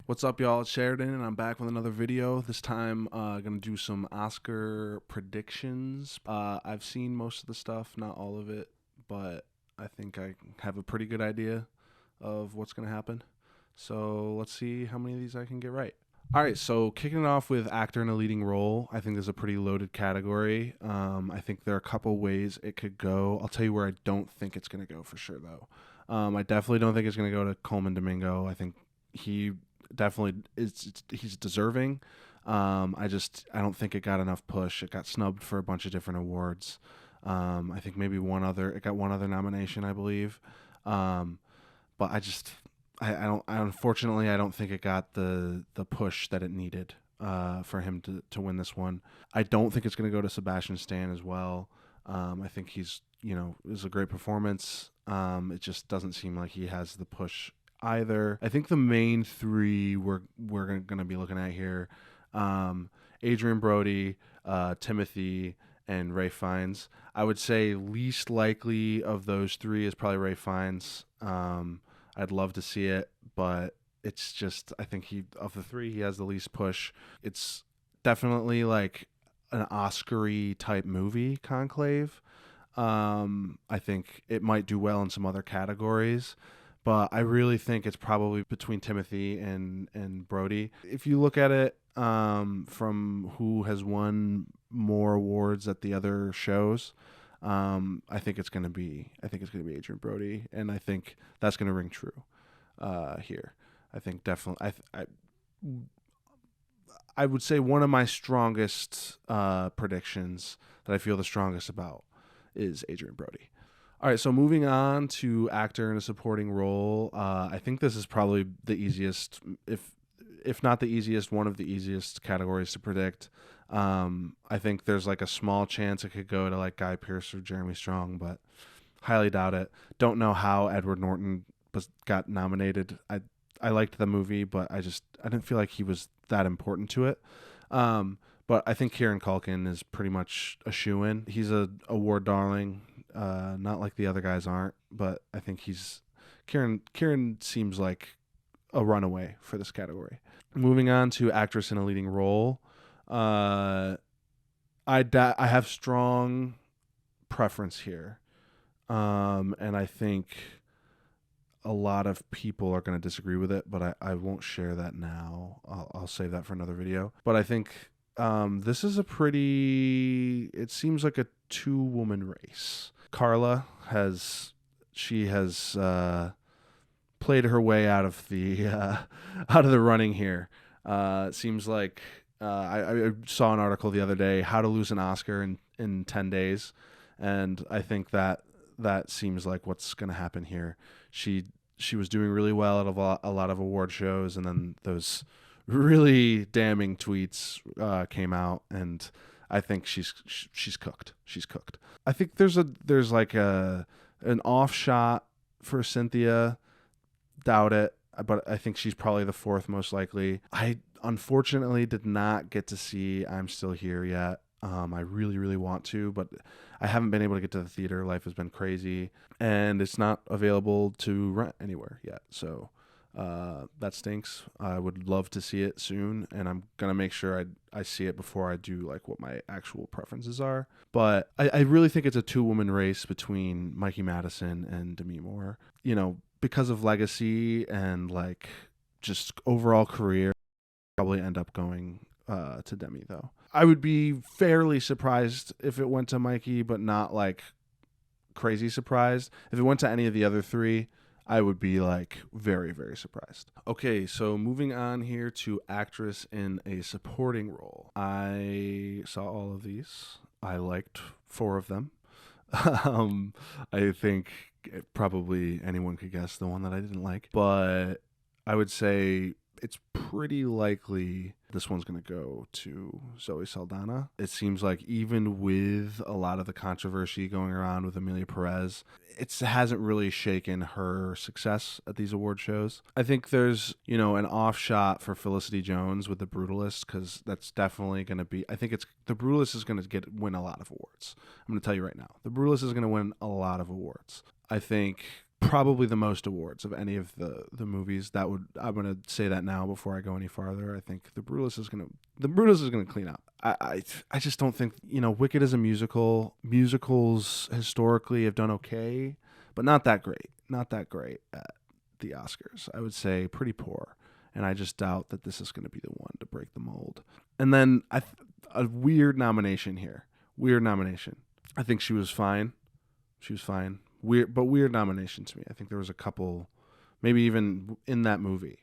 What's up, y'all? It's Sheridan, and I'm back with another video. This time, gonna do some Oscar predictions. I've seen most of the stuff, not all of it, but I think I have a pretty good idea of what's gonna happen. So let's see how many of these I can get right. All right, so kicking it off with actor in a leading role, I think there's a pretty loaded category. I think there are a couple ways it could go. I'll tell you where I don't think it's gonna go for sure, though. I definitely don't think it's gonna go to Coleman Domingo. I think he definitely he's deserving. I don't think it got enough push. It got snubbed for a bunch of different awards. I think maybe it got one other nomination, I believe. But I don't unfortunately I don't think it got the push that it needed for him to win this one. I don't think it's going to go to Sebastian Stan as well. I think is a great performance. It just doesn't seem like he has the push either. I think the main three we're going to be looking at here, Adrian Brody, Timothy, and Ray Fiennes. I would say least likely of those three is probably Ray Fiennes. I'd love to see it, but it's just I think of the three he has the least push. It's definitely like an Oscar-y type movie, Conclave. I think it might do well in some other categories, but I really think it's probably between Timothy and Brody. If you look at it from who has won more awards at the other shows, I think it's gonna be Adrian Brody, and I think that's gonna ring true here. I think definitely I would say one of my strongest predictions that I feel the strongest about is Adrian Brody. All right, so moving on to actor in a supporting role, I think this is probably the easiest, if not the easiest, one of the easiest categories to predict. I think there's like a small chance it could go to like Guy Pearce or Jeremy Strong, but highly doubt it. Don't know how Edward Norton got nominated. I liked the movie, but I didn't feel like he was that important to it. But I think Kieran Culkin is pretty much a shoo-in. He's a award darling, not like the other guys aren't, but I think Kieran seems like a runaway for this category. Moving on to actress in a leading role, I have strong preference here, and I think a lot of people are going to disagree with it, but I won't share that now. I'll save that for another video. But I think this is it seems like a two-woman race. Carla has played her way out of the running here. It seems like I saw an article the other day, how to lose an Oscar in 10 days. And I think that seems like what's going to happen here. She was doing really well at a lot of award shows, and then those really damning tweets came out, and I think she's cooked. She's cooked. I think there's like an off shot for Cynthia. Doubt it, but I think she's probably the fourth most likely. I unfortunately did not get to see I'm Still Here yet. I really, really want to, but I haven't been able to get to the theater. Life has been crazy, and it's not available to rent anywhere yet. So that stinks. I would love to see it soon, and I'm gonna make sure I see it before I do like what my actual preferences are. But I really think it's a two-woman race between Mikey Madison and Demi Moore. Because of legacy and like just overall career, probably end up going to Demi though. I would be fairly surprised if it went to Mikey, but not like crazy surprised. If it went to any of the other three, I would be like very, very surprised. Okay, so moving on here to actress in a supporting role. I saw all of these. I liked 4 of them. I think probably anyone could guess the one that I didn't like, but I would say it's pretty likely this one's going to go to Zoe Saldana. It seems like even with a lot of the controversy going around with Amelia Perez, it hasn't really shaken her success at these award shows. I think there's, an off shot for Felicity Jones with The Brutalist, because that's definitely going to be, I think The Brutalist is going to win a lot of awards. I'm going to tell you right now, The Brutalist is going to win a lot of awards. I think probably the most awards of any of the movies. I'm gonna say that now before I go any farther. I think The Brutalist is gonna clean up. I just don't think, Wicked is a musical. Musicals historically have done okay, but not that great. Not that great at the Oscars. I would say pretty poor, and I just doubt that this is going to be the one to break the mold. And then a weird nomination here. Weird nomination. I think she was fine. She was fine. Weird nomination to me. I think there was a couple, maybe even in that movie,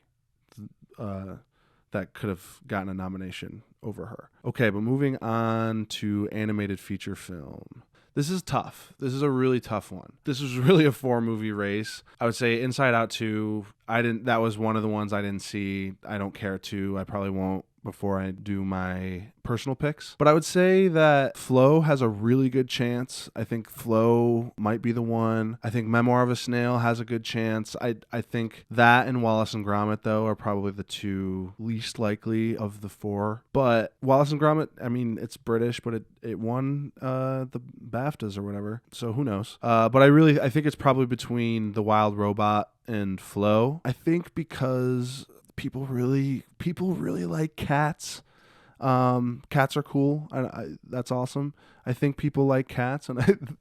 that could have gotten a nomination over her. Okay, but moving on to animated feature film. This is tough. This is a really tough one. This was really a 4-movie race. I would say Inside Out 2, that was one of the ones I didn't see. I don't care to. I probably won't before I do my personal picks. But I would say that Flow has a really good chance. I think Flow might be the one. I think Memoir of a Snail has a good chance. I think that and Wallace and Gromit, though, are probably the 2 least likely of the 4. But Wallace and Gromit, I mean, it's British, but it won the BAFTAs or whatever. So who knows? But I think it's probably between The Wild Robot and Flow. I think because people really like cats. Cats are cool. That's awesome. I think people like cats, and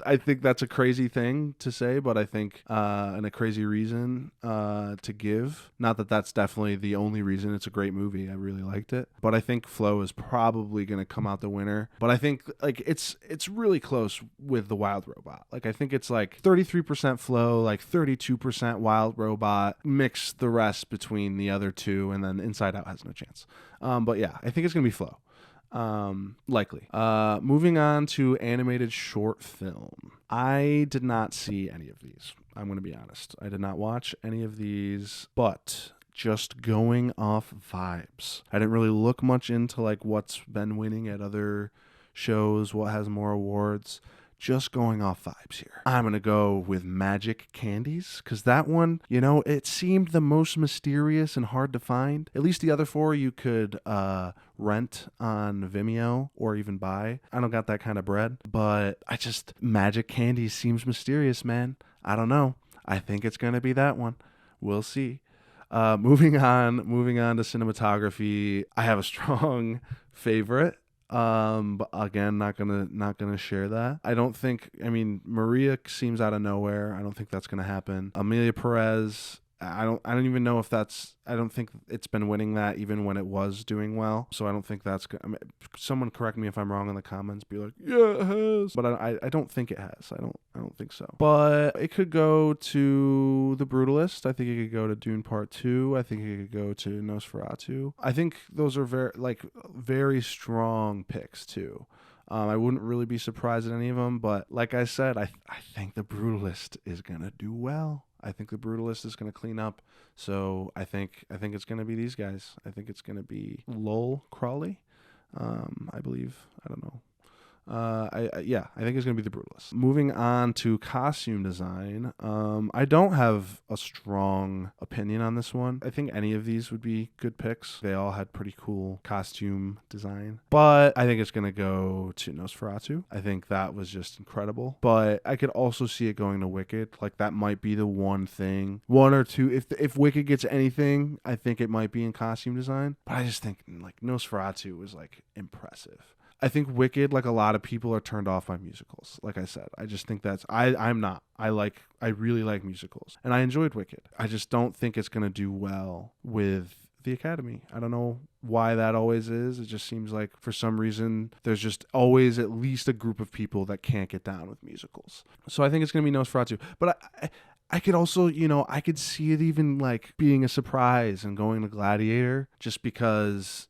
I think that's a crazy thing to say, but I think and a crazy reason to give. Not that that's definitely the only reason. It's a great movie. I really liked it, but I think Flow is probably going to come out the winner. But I think it's really close with The Wild Robot. I think it's 33% Flow, 32% Wild Robot. Mix the rest between the other 2, and then Inside Out has no chance. But yeah, I think it's going to be Flow. Likely. Moving on to animated short film. I did not see any of these. I'm going to be honest. I did not watch any of these, but just going off vibes. I didn't really look much into what's been winning at other shows, what has more awards. Just going off vibes here. I'm going to go with Magic Candies, because that one, it seemed the most mysterious and hard to find. At least the other 4 you could rent on Vimeo or even buy. I don't got that kind of bread, but Magic Candies seems mysterious, man. I don't know. I think it's going to be that one. We'll see. Moving on to cinematography. I have a strong favorite. But again, not gonna share that. Maria seems out of nowhere. I don't think that's gonna happen. Amelia Perez, I don't even know if I don't think it's been winning that even when it was doing well. So I don't think that's someone correct me if I'm wrong in the comments. Be like, yeah, it has. But I don't think it has. I don't think so. But it could go to The Brutalist. I think it could go to Dune Part 2. I think it could go to Nosferatu. I think those are very strong picks too. I wouldn't really be surprised at any of them, but like I said, I think The Brutalist is gonna do well. I think The Brutalist is going to clean up. So I think it's going to be these guys. I think it's going to be Lowell Crawley, I believe. I don't know. I think it's going to be The Brutalist. Moving on to costume design. I don't have a strong opinion on this one. I think any of these would be good picks. They all had pretty cool costume design. But I think it's going to go to Nosferatu. I think that was just incredible. But I could also see it going to Wicked. That might be the one thing. One or two. If Wicked gets anything, I think it might be in costume design. But I just think Nosferatu was impressive. I think Wicked, a lot of people are turned off by musicals. Like I said, I just think I'm not. I really like musicals, and I enjoyed Wicked. I just don't think it's going to do well with the Academy. I don't know why that always is. It just seems like for some reason there's just always at least a group of people that can't get down with musicals. So I think it's going to be Nosferatu. But I could also, I could see it even being a surprise and going to Gladiator, just because,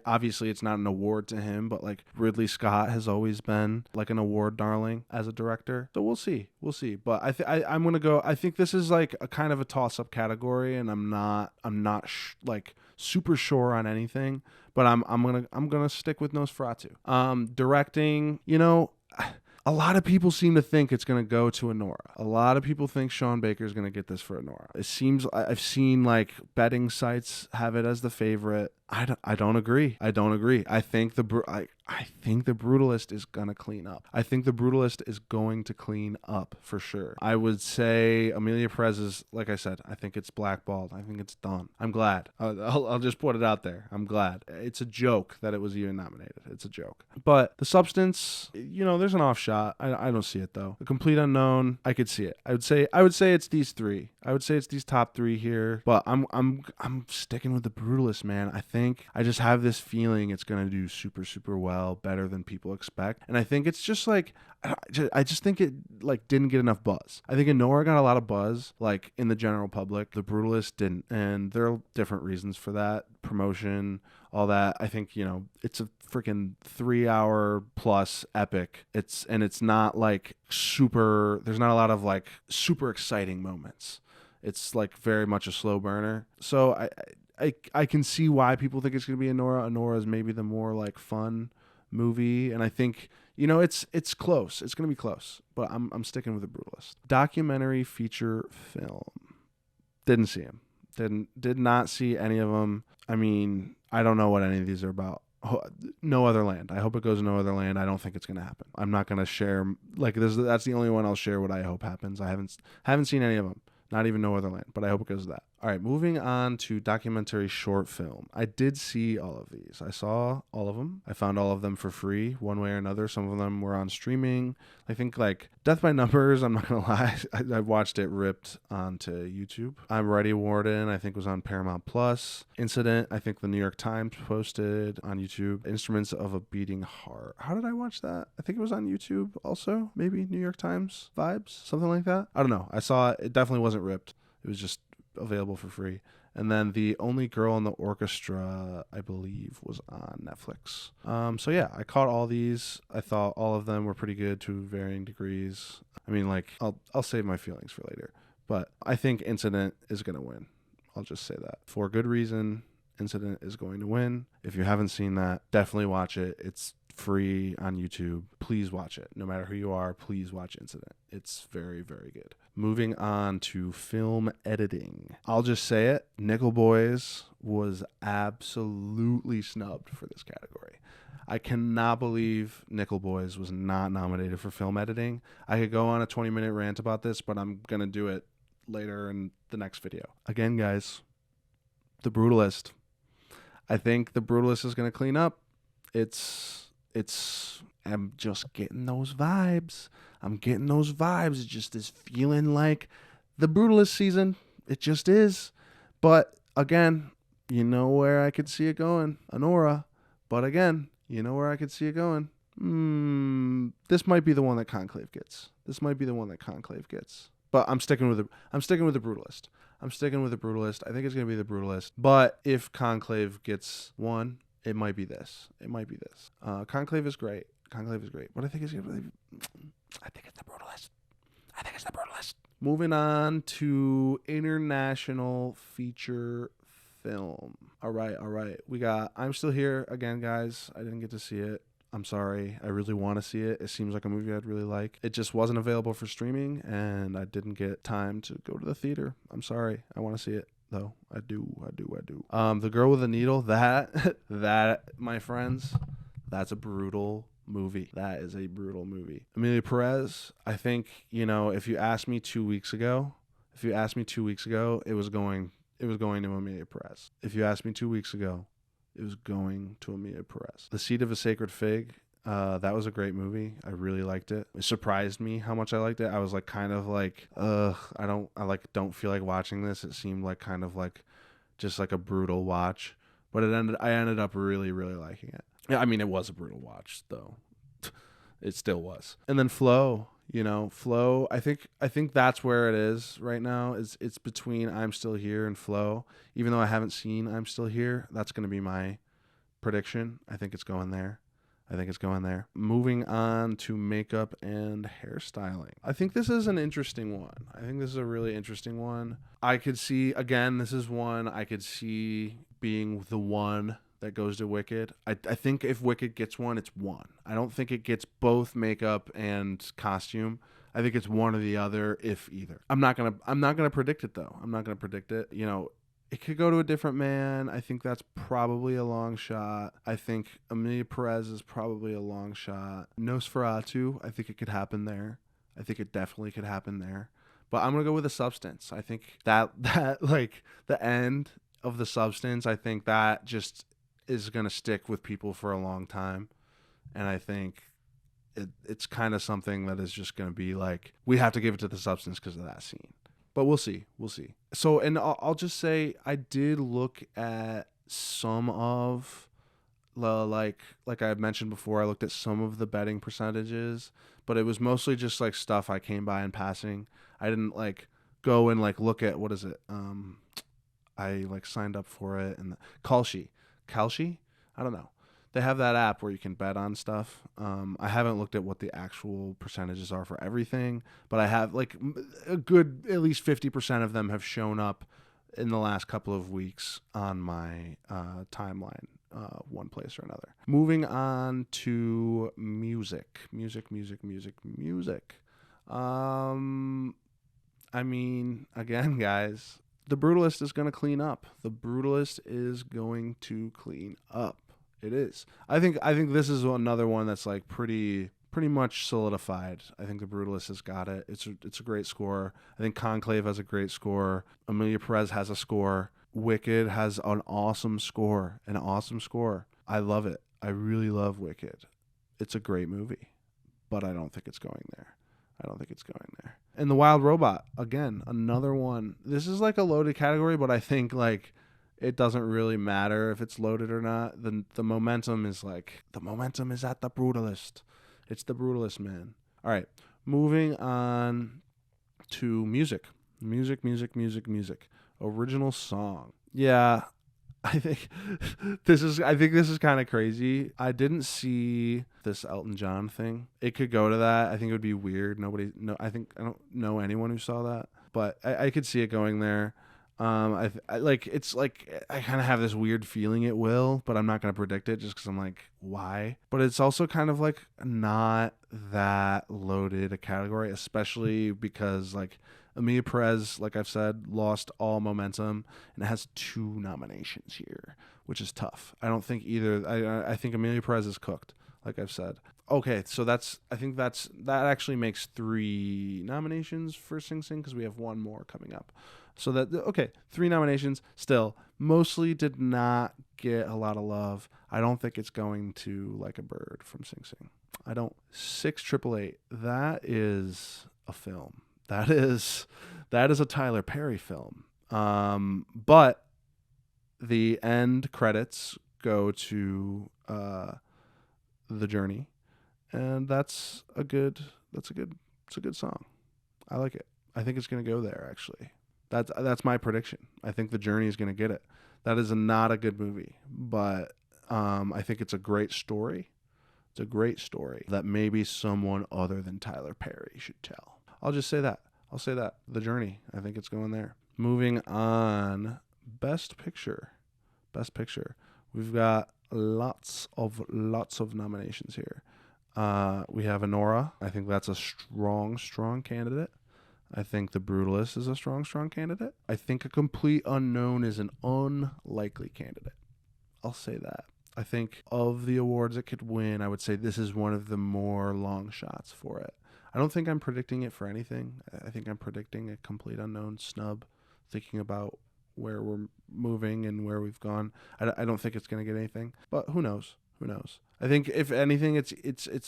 obviously it's not an award to him, but Ridley Scott has always been an award darling as a director. So we'll see. But I'm going to go, I think this is a kind of a toss up category, and I'm not super sure on anything, but I'm going to stick with Nosferatu. Directing, a lot of people seem to think it's going to go to Anora. A lot of people think Sean Baker is going to get this for Anora. It seems I've seen betting sites have it as the favorite. I don't agree. I don't agree. I think the Brutalist is gonna clean up. I think the Brutalist is going to clean up for sure. I would say Amelia Perez is, like I said, I think it's blackballed. I think it's done. I'm glad. I'll just put it out there. I'm glad. It's a joke that it was even nominated. It's a joke. But The Substance, there's an off shot. I don't see it though. The Complete Unknown, I could see it. I would say it's these three. I would say it's these top three here. But I'm sticking with the Brutalist, man. I just have this feeling it's gonna do super, super well, better than people expect. And I think it's just like I just think it like didn't get enough buzz. I think Anora got a lot of buzz, like in the general public. The Brutalist didn't, and there are different reasons for that. Promotion, all that. I think it's a freaking 3-hour plus epic. It's not like super. There's not a lot of like super exciting moments. It's like very much a slow burner. So I can see why people think it's gonna be Anora. Anora is maybe the more like fun movie, and I think it's close. It's gonna be close, but I'm sticking with The Brutalist. Documentary feature film. Didn't see him. Did not see any of them. I mean, I don't know what any of these are about. No Other Land. I hope it goes No Other Land. I don't think it's gonna happen. I'm not gonna share like this. That's the only one I'll share what I hope happens. I haven't seen any of them. Not even No Other Land, but I hope it goes to that. All right, moving on to documentary short film. I did see all of these. I saw all of them. I found all of them for free, one way or another. Some of them were on streaming. I think like Death by Numbers, I'm not going to lie, I watched it ripped onto YouTube. I'm Ready Warden, I think was on Paramount Plus. Incident, I think the New York Times posted on YouTube. Instruments of a Beating Heart. How did I watch that? I think it was on YouTube also, maybe New York Times vibes, something like that. I don't know. I saw it. It definitely wasn't ripped. It was just available for free. And then The Only Girl in the Orchestra, I believe, was on Netflix. So yeah, I caught all these. I thought all of them were pretty good to varying degrees. I mean, like, I'll save my feelings for later. But I think Incident is going to win. I'll just say that. For good reason, Incident is going to win. If you haven't seen that, definitely watch it. It's free on YouTube. Please watch it. No matter who you are, please watch Incident. It's very, very good. Moving on to film editing. I'll just say it. Nickel Boys was absolutely snubbed for this category. I cannot believe Nickel Boys was not nominated for film editing. I could go on a 20-minute rant about this, but I'm going to do it later in the next video. Again, guys, The Brutalist. I think The Brutalist is going to clean up. I'm just getting those vibes. It just is feeling like the Brutalist season. It just is. But again, you know where I could see it going? Anora. But again, you know where I could see it going? This might be the one that Conclave gets. But I'm sticking with the Brutalist. I think it's gonna be the Brutalist. But if Conclave gets one, it might be this. Conclave is great. But I think it's the Brutalist. Moving on to international feature film. All right. We got I'm Still Here again, guys. I didn't get to see it. I'm sorry. I really want to see it. It seems like a movie I'd really like. It just wasn't available for streaming, and I didn't get time to go to the theater. I'm sorry. I want to see it, though. I do. The Girl with the Needle, that, my friends, that's a brutal movie. That is a brutal movie. Amelia Perez, I think, if you asked me 2 weeks ago, it was going to Amelia Perez. If you asked me 2 weeks ago, it was going to Amelia Perez. The Seed of a Sacred Fig, that was a great movie. I really liked it. It surprised me how much I liked it. I was like kind of like, I don't feel like watching this. It seemed like kind of like just like a brutal watch, but I ended up really, really liking it. Yeah, I mean, it was a brutal watch though. It still was. And then Flow, I think that's where it is right now. It's between I'm Still Here and Flow. Even though I haven't seen I'm Still Here, that's going to be my prediction. I think it's going there. Moving on to makeup and hairstyling. I think this is an interesting one. I think this is a really interesting one. I could see, again, this is one I could see being the one that goes to Wicked. I think if Wicked gets one, it's one. I don't think it gets both makeup and costume. I think it's one or the other, if either. I'm not gonna predict it though. It could go to a different man. I think that's probably a long shot. I think Emilia Perez is probably a long shot. Nosferatu, I think it could happen there. I think it definitely could happen there. But I'm gonna go with The Substance. I think that like the end of The Substance, I think that just is gonna stick with people for a long time. And I think it's kind of something that is just gonna be like, we have to give it to The Substance because of that scene. But we'll see. We'll see. So, and I'll just say I did look at some of the like I mentioned before. I looked at some of the betting percentages, but it was mostly just like stuff I came by in passing. I didn't like go and like look at what is it. I like signed up for it and Kalshi. I don't know. They have that app where you can bet on stuff. I haven't looked at what the actual percentages are for everything, but I have like a good at least 50% of them have shown up in the last couple of weeks on my timeline, one place or another. Moving on to music. I mean, again, guys, The Brutalist is going to clean up. The Brutalist is going to clean up. It is. I think this is another one that's like pretty much solidified. I think The Brutalist has got it. It's a great score. I think Conclave has a great score. Emilia Perez has a score. Wicked has an awesome score. I love it. I really love Wicked. It's a great movie, but I don't think it's going there. And The Wild Robot, again, another one. This is like a loaded category, but I think like it doesn't really matter if it's loaded or not. The momentum is at The Brutalist. It's The Brutalist, man. All right, moving on to music. Original song. Yeah, I think this is kind of crazy. I didn't see this Elton John thing. It could go to that. I think it would be weird. I don't know anyone who saw that, but I could see it going there. I kind of have this weird feeling it will, but I'm not going to predict it just because I'm like, why? But it's also kind of like not that loaded a category, especially because like Emilia Perez, like I've said, lost all momentum and it has 2 nominations here, which is tough. I don't think either. I think Emilia Perez is cooked, like I've said. Okay, so that actually makes 3 nominations for Sing Sing because we have one more coming up. So 3 nominations still mostly did not get a lot of love. I don't think it's going to Like a Bird from Sing Sing. I don't. 688. That is a film. That is a Tyler Perry film. But the end credits go to The Journey, and it's a good song. I like it. I think it's going to go there actually. That's my prediction. I think The Journey is going to get it. That is not a good movie, but I think it's a great story. It's a great story that maybe someone other than Tyler Perry should tell. I'll just say that. The Journey. I think it's going there. Moving on. Best Picture. We've got lots of nominations here. We have Anora. I think that's a strong candidate. I think The Brutalist is a strong candidate. I think A Complete Unknown is an unlikely candidate. I'll say that. I think of the awards it could win, I would say this is one of the more long shots for it. I don't think I'm predicting it for anything. I think I'm predicting A Complete Unknown snub, thinking about where we're moving and where we've gone. I don't think it's going to get anything, but who knows? I think if anything, it's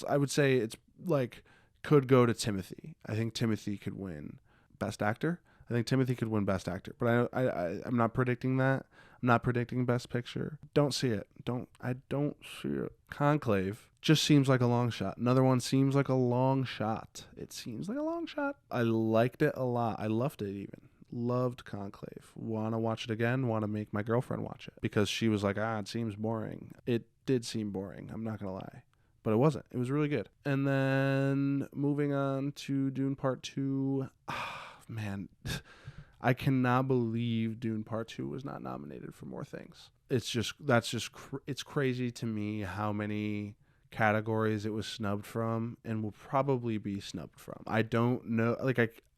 I would say it's like could go to Timothy. I think Timothy could win Best Actor. I think Timothy could win Best Actor, but I'm not predicting that. I'm not predicting Best Picture. Don't see it. I don't see it. Conclave just seems like a long shot. Another one seems like a long shot. It seems like a long shot. I liked it a lot. I loved it even. Loved Conclave. Want to watch it again. Want to make my girlfriend watch it because she was like, it seems boring. It did seem boring. I'm not going to lie. But it wasn't. It was really good. And then moving on to Dune Part 2. Man, I cannot believe Dune Part 2 was not nominated for more things. It's crazy to me how many categories it was snubbed from and will probably be snubbed from. I don't know.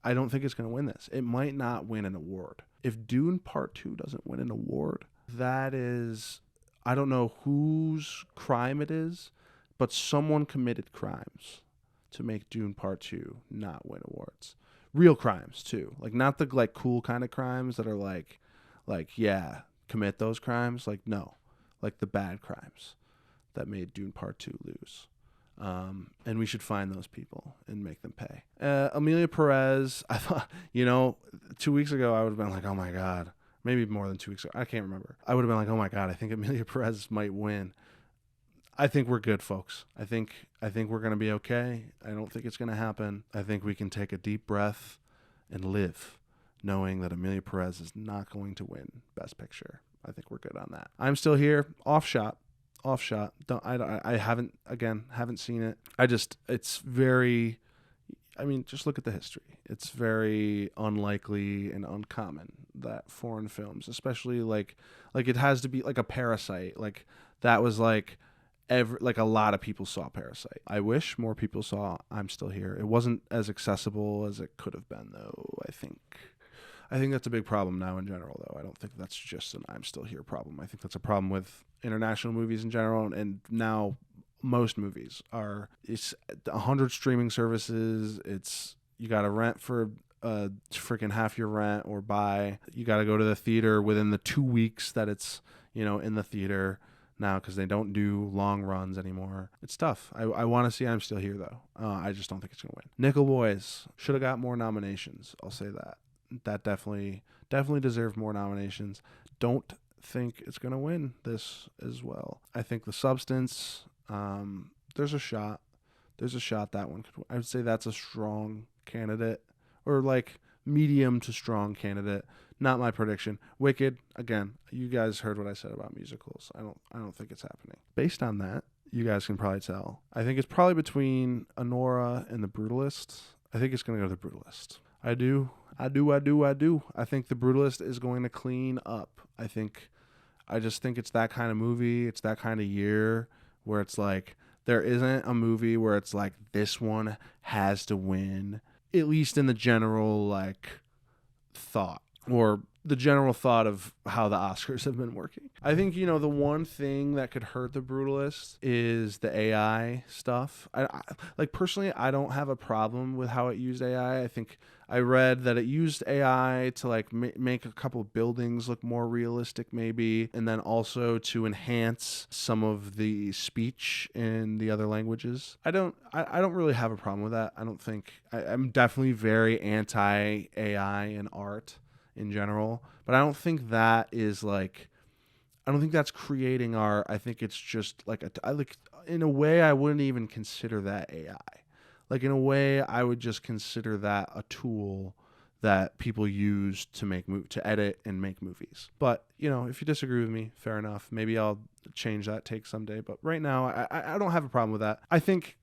I don't think it's going to win this. It might not win an award. if Dune Part 2 doesn't win an award, that is, I don't know whose crime it is, but someone committed crimes to make Dune Part 2 not win awards. Real crimes too. Like not the like cool kind of crimes that are like yeah, commit those crimes. Like no. Like the bad crimes that made Dune Part 2 lose. And we should find those people and make them pay. Emilia Perez, I thought, 2 weeks ago I would have been like, oh my God. Maybe more than 2 weeks ago. I can't remember. I would have been like, oh my God, I think Emilia Perez might win. I think we're good, folks. I think we're going to be okay. I don't think it's going to happen. I think we can take a deep breath and live knowing that Emilia Perez is not going to win Best Picture. I think we're good on that. I'm still here. Off shot. I haven't seen it. It's very, just look at the history. It's very unlikely and uncommon that foreign films, especially like it has to be like a Parasite. Like that was like a lot of people saw Parasite. I wish more people saw I'm Still Here. It wasn't as accessible as it could have been, though. I think that's a big problem now in general, though. I don't think that's just an I'm Still Here problem. I think that's a problem with international movies in general, and now most movies are. It's 100 streaming services. It's you got to rent for freaking half your rent or buy. You got to go to the theater within the 2 weeks that it's in the theater now because they don't do long runs anymore. It's tough. I want to see I'm Still Here, though. I just don't think it's gonna win. Nickel Boys should have got more nominations. I'll say that. That definitely deserved more nominations. Don't think it's going to win this as well. I think The Substance, there's a shot that one could win. I would say that's a strong candidate, or like medium to strong candidate. Not my prediction. Wicked, again, you guys heard what I said about musicals. I don't think it's happening. Based on that, you guys can probably tell. I think it's probably between Anora and The Brutalist. I think it's going to go to The Brutalist. I do. I think The Brutalist is going to clean up. I just think it's that kind of movie. It's that kind of year where it's like there isn't a movie where it's like this one has to win, at least in the general like thought or the general thought of how the Oscars have been working. I think, the one thing that could hurt The Brutalist is the AI stuff. I personally, I don't have a problem with how it used AI. I think I read that it used AI to like make a couple of buildings look more realistic maybe, and then also to enhance some of the speech in the other languages. I don't really have a problem with that. I'm definitely very anti-AI in art in general, but I don't think that is like, I don't think that's creating art. I think it's just like in a way I wouldn't even consider that AI. Like in a way I would just consider that a tool that people use to edit and make movies. But if you disagree with me, fair enough. Maybe I'll change that take someday. But right now I don't have a problem with that. I think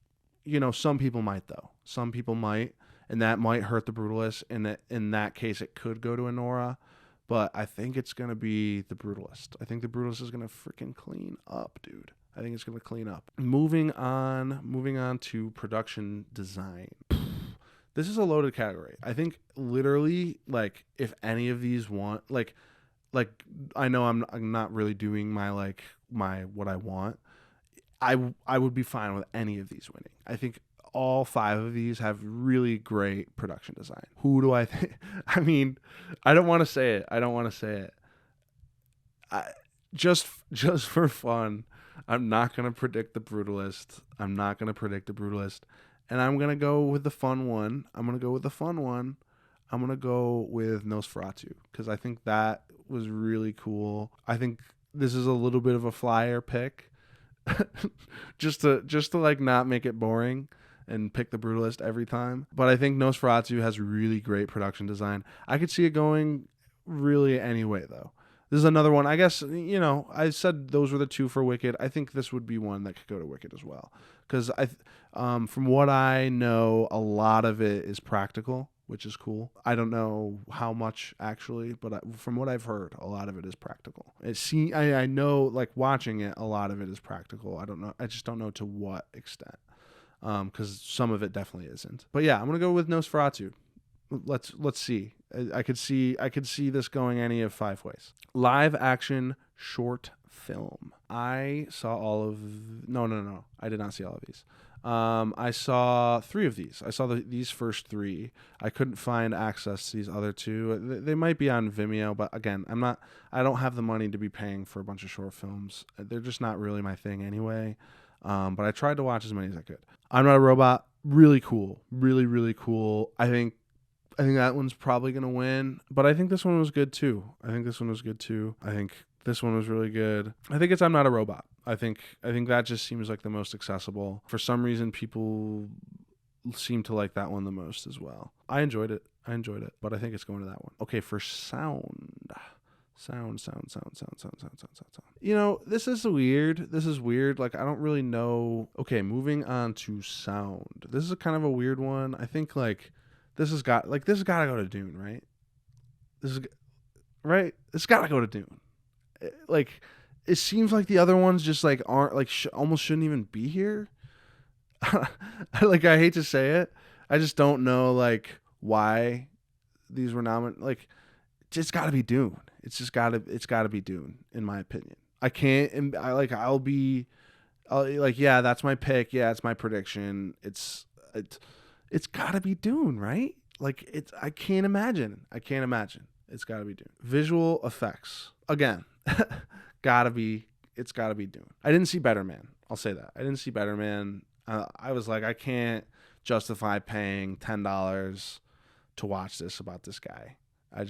some people might though. Some people might. And that might hurt The Brutalist. And in that case, it could go to Anora. But I think it's going to be The Brutalist. I think The Brutalist is going to freaking clean up, dude. I think it's going to clean up. Moving on to production design. This is a loaded category. I think literally, like, if any of these want, like I know I'm not really doing my what I want. I would be fine with any of these winning. I think all 5 of these have really great production design. Who do I think? I mean, I don't want to say it. Just for fun, I'm not going to predict The Brutalist. And I'm going to go with the fun one. I'm going to go with Nosferatu because I think that was really cool. I think this is a little bit of a flyer pick just to like not make it boring and pick The Brutalist every time. But I think Nosferatu has really great production design. I could see it going really any way, though. This is another one. I guess, I said those were the 2 for Wicked. I think this would be one that could go to Wicked as well. Because from what I know, a lot of it is practical, which is cool. I don't know how much, actually, but from what I've heard, a lot of it is practical. I know, like, watching it, a lot of it is practical. I don't know. I just don't know to what extent. Because some of it definitely isn't. But yeah, I'm going to go with Nosferatu. Let's see. I could see this going any of 5 ways. Live action short film. I saw all of. No. I did not see all of these. I saw 3 of these. I saw these first 3. I couldn't find access to these other 2. They might be on Vimeo, but again, I don't have the money to be paying for a bunch of short films. They're just not really my thing anyway. But I tried to watch as many as I could. I'm Not a Robot. Really cool. Really, really cool. I think that one's probably going to win, but I think this one was good too. I think this one was really good. I think it's I'm Not a Robot. I think that just seems like the most accessible. For some reason, people seem to like that one the most as well. I enjoyed it, but I think it's going to that one. Okay, for sound. Sound. You know, this is weird. Like, I don't really know. Okay, moving on to sound. This is a kind of a weird one. I think, like, this has got to go to Dune, right? Right? It's got to go to Dune. Like, it seems like the other ones just, like, aren't, like, almost shouldn't even be here. Like, I hate to say it. I just don't know, like, why these were nominated. Like, it's got to be Dune. It's got to be Dune, in my opinion. I can't, yeah, that's my pick. Yeah, it's my prediction. It's got to be Dune, right? Like, I can't imagine. It's got to be Dune. Visual effects. Again, it's got to be Dune. I didn't see Better Man. I'll say that. I didn't see Better Man. I was like, I can't justify paying $10 to watch this about this guy. I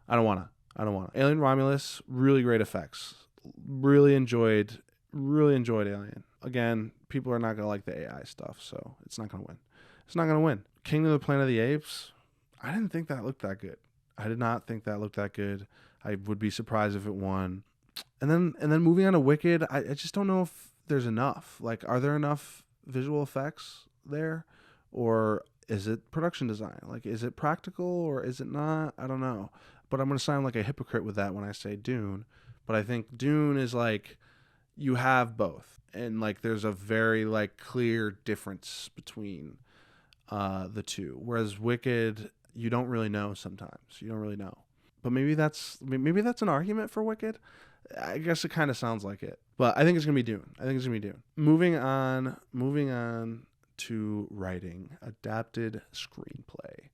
don't want to. Alien Romulus, really great effects. Really enjoyed Alien. Again, people are not going to like the AI stuff, so it's not going to win. Kingdom of the Planet of the Apes, I didn't think that looked that good. I did not think that looked that good. I would be surprised if it won. And then moving on to Wicked, I just don't know if there's enough. Like, are there enough visual effects there? Or is it production design? Like, is it practical or is it not? I don't know. But I'm going to sound like a hypocrite with that when I say Dune. But I think Dune is like, you have both. And, like, there's a very, like, clear difference between the two. Whereas Wicked, you don't really know sometimes. You don't really know. But maybe that's an argument for Wicked. I guess it kind of sounds like it. But I think it's going to be Dune. Moving on to writing. Adapted screenplay.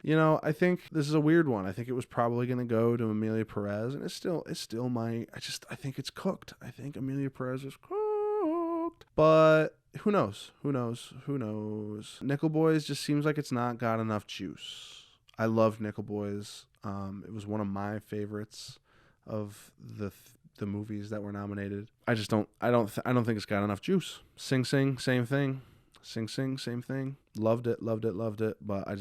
You know, I think this is a weird one. I think it was probably going to go to Amelia Perez, and it still might. I think it's cooked. I think Amelia Perez is cooked. But who knows? Nickel Boys just seems like it's not got enough juice. I loved Nickel Boys. It was one of my favorites of the movies that were nominated. I don't think it's got enough juice. Sing Sing, same thing. Loved it. But I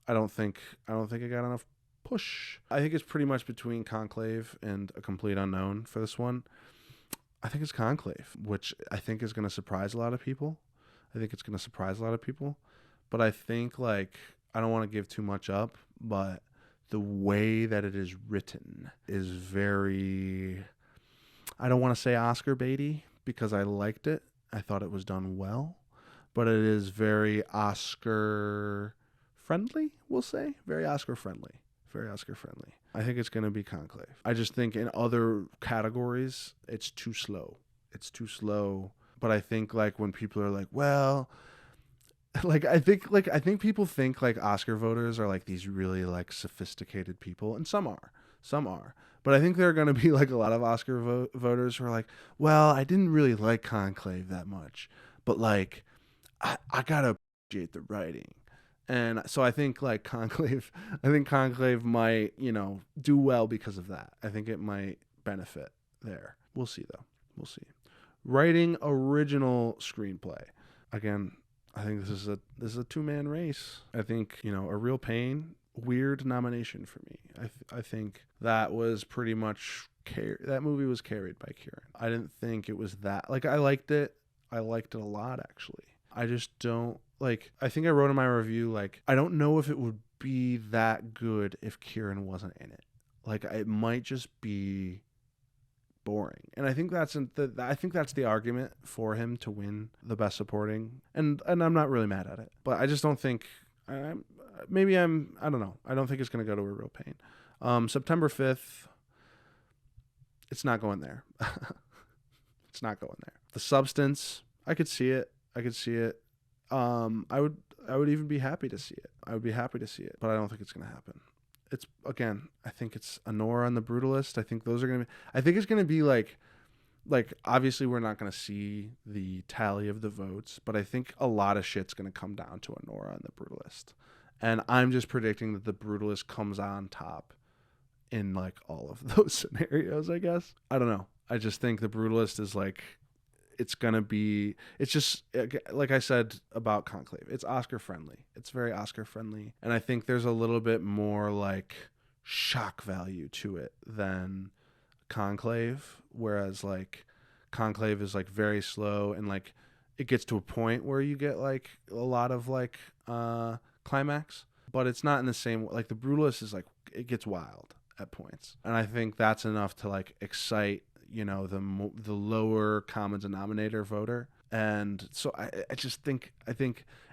don't think it got enough push. I think it's pretty much between Conclave and A Complete Unknown for this one. I think it's Conclave, which I think is going to surprise a lot of people. But I think, like, I don't want to give too much up, but the way that it is written is very, I don't want to say Oscar baity because I liked it. I thought it was done well, but it is very Oscar friendly, we'll say. Very Oscar friendly. I think it's going to be Conclave. I just think in other categories, it's too slow. But I think, like, when people are like, well, I think people think, like, Oscar voters are, like, these really, like, sophisticated people, and some are. But I think there are going to be, like, a lot of Oscar voters who are like, well, I didn't really like Conclave that much, but, like, I gotta appreciate the writing. And so I think, like, Conclave might, you know, do well because of that. I think it might benefit there. We'll see, though. Writing original screenplay. Again, I think this is a two-man race. I think, you know, A Real Pain, weird nomination for me. I think that was pretty much that movie was carried by Kieran. I didn't think it was that, like, I liked it a lot, actually. I just don't, like, I think I wrote in my review, like, I don't know if it would be that good if Kieran wasn't in it. Like, it might just be boring. And I think that's the argument for him to win the Best Supporting. And I'm not really mad at it, but I just don't think. I don't know. I don't think it's going to go to A Real Pain. September 5th. It's not going there. It's not going there. The Substance. I could see it. I would even be happy to see it. I would be happy to see it, but I don't think it's going to happen. It's, again, I think it's Anora and the Brutalist. I think those are going to be, I think it's going to be like obviously we're not going to see the tally of the votes, but I think a lot of shit's going to come down to Anora and the Brutalist. And I'm just predicting that the Brutalist comes on top in like all of those scenarios, I guess. I don't know. I just think the Brutalist is like, it's just like I said about Conclave. It's Oscar friendly. It's very Oscar friendly. And I think there's a little bit more like shock value to it than Conclave. Whereas like Conclave is like very slow and like it gets to a point where you get like a lot of like climax, but it's not in the same, like the Brutalist is like, it gets wild at points. And I think that's enough to like excite, the lower common denominator voter. And so I think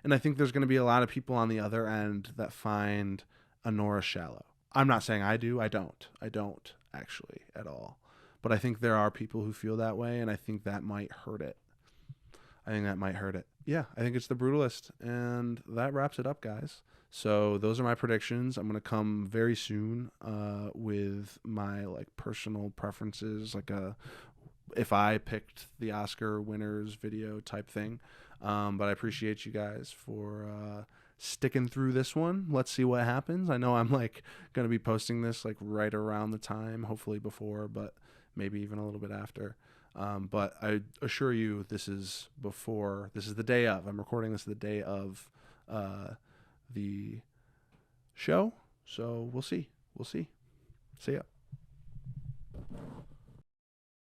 there's going to be a lot of people on the other end that find Anora shallow. I'm not saying I do. I don't actually at all. But I think there are people who feel that way, and I think that might hurt it. Yeah, I think it's the Brutalist. And that wraps it up, guys. So those are my predictions. I'm going to come very soon with my like personal preferences, like if I picked the Oscar winners video type thing. But I appreciate you guys for sticking through this one. Let's see what happens. I know I'm like going to be posting this like right around the time, hopefully before, but maybe even a little bit after. But I assure you, this is the day of. I'm recording this the day of the show. So we'll see. See ya.